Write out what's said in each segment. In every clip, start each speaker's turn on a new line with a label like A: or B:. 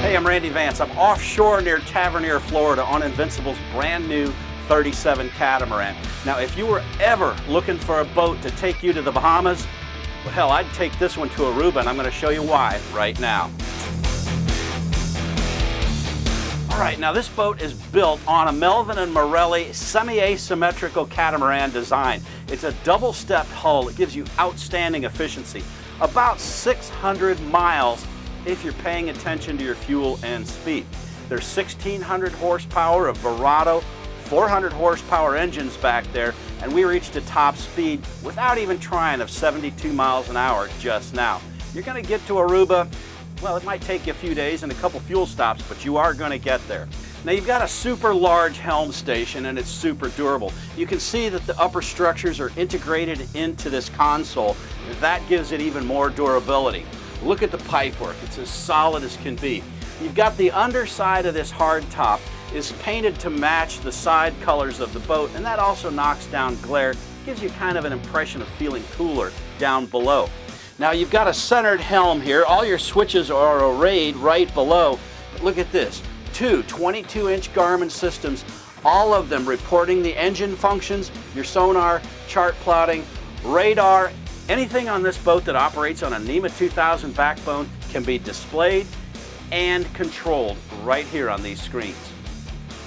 A: Hey, I'm Randy Vance. I'm offshore near Tavernier, Florida on Invincible's brand new 37 Catamaran. Now, if you were ever looking for a boat to take you to the Bahamas, well, hell, I'd take this one to Aruba, and I'm going to show you why right now. All right, now this boat is built on a Melvin and Morrelli semi-asymmetrical catamaran design. It's a double-stepped hull that gives you outstanding efficiency. About 600 miles if you're paying attention to your fuel and speed. There's 1,600 horsepower of Verado, 400 horsepower engines back there, and we reached a top speed without even trying of 72 miles an hour just now. You're going to get to Aruba. Well, it might take you a few days and a couple fuel stops, but you are going to get there. Now, you've got a super large Helm Station, and it's super durable. You can see that the upper structures are integrated into this console. That gives it even more durability. Look at the pipework. It's as solid as can be. You've got the underside of this hard top is painted to match the side colors of the boat, and that also knocks down glare, gives you kind of an impression of feeling cooler down below. Now, you've got a centered helm here. All your switches are arrayed right below. Look at this, two 22-inch Garmin systems, all of them reporting the engine functions, your sonar, chart plotting, radar. Anything on this boat that operates on a NEMA 2000 backbone can be displayed and controlled right here on these screens.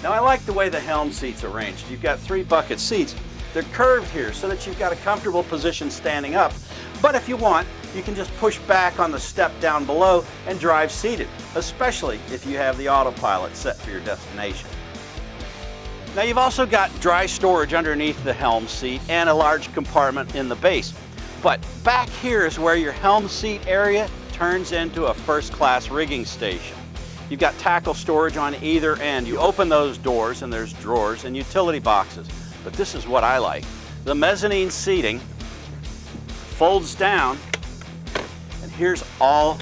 A: Now, I like the way the Helm seats are arranged. You've got 3 bucket seats. They're curved here so that you've got a comfortable position standing up. But if you want, you can just push back on the step down below and drive seated, especially if you have the autopilot set for your destination. Now, you've also got dry storage underneath the helm seat and a large compartment in the base. But back here is where your helm seat area turns into a first-class rigging station. You've got tackle storage on either end. You open those doors and there's drawers and utility boxes. But this is what I like. The mezzanine seating folds down, and here's all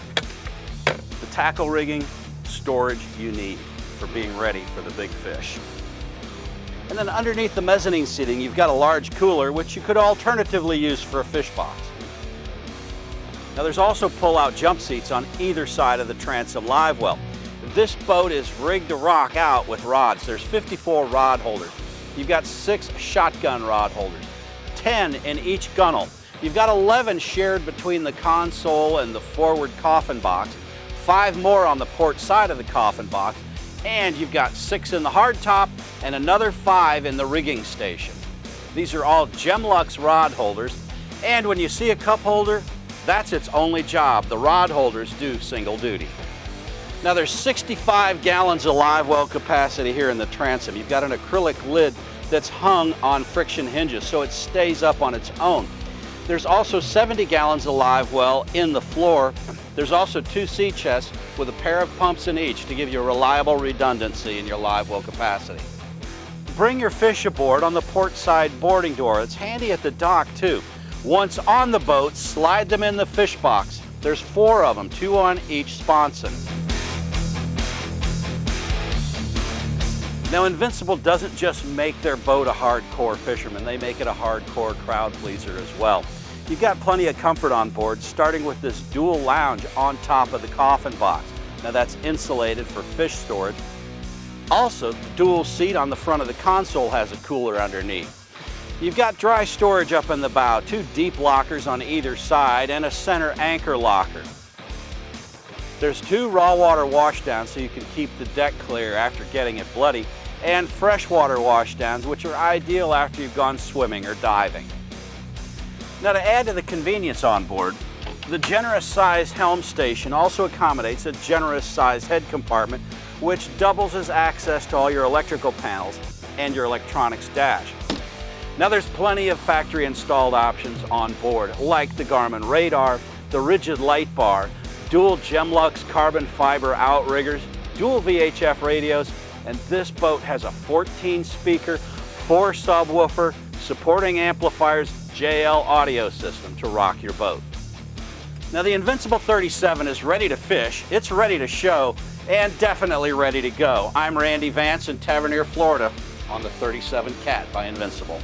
A: the tackle rigging storage you need for being ready for the big fish. And then underneath the mezzanine seating, you've got a large cooler, which you could alternatively use for a fish box. Now, there's also pull-out jump seats on either side of the transom live well. This boat is rigged to rock out with rods. There's 54 rod holders. You've got 6 shotgun rod holders, 10 in each gunnel. You've got 11 shared between the console and the forward coffin box, 5 more on the port side of the coffin box, and you've got 6 in the hardtop and another 5 in the rigging station. These are all Gemlux rod holders, and when you see a cup holder, that's its only job. The rod holders do single duty. Now, there's 65 gallons of live well capacity here in the transom. You've got an acrylic lid that's hung on friction hinges so it stays up on its own. There's also 70 gallons of live well in the floor. There's also 2 sea chests with a pair of pumps in each to give you reliable redundancy in your live well capacity. Bring your fish aboard on the port side boarding door. It's handy at the dock too. Once on the boat, slide them in the fish box. There's 4 of them, 2 on each sponson. Now, Invincible doesn't just make their boat a hardcore fisherman, they make it a hardcore crowd pleaser as well. You've got plenty of comfort on board, starting with this dual lounge on top of the coffin box. Now, that's insulated for fish storage. Also, the dual seat on the front of the console has a cooler underneath. You've got dry storage up in the bow, 2 deep lockers on either side, and a center anchor locker. There's 2 raw water washdowns so you can keep the deck clear after getting it bloody, and freshwater washdowns, which are ideal after you've gone swimming or diving. Now, to add to the convenience on board, the generous size Helm Station also accommodates a generous size head compartment, which doubles as access to all your electrical panels and your electronics dash. Now, there's plenty of factory installed options on board, like the Garmin radar, the rigid light bar, dual Gemlux carbon fiber outriggers, dual VHF radios, and this boat has a 14-speaker, 4 subwoofer, supporting amplifiers, JL audio system to rock your boat. Now, the Invincible 37 is ready to fish, it's ready to show, and definitely ready to go. I'm Randy Vance in Tavernier, Florida on the 37 Cat by Invincible.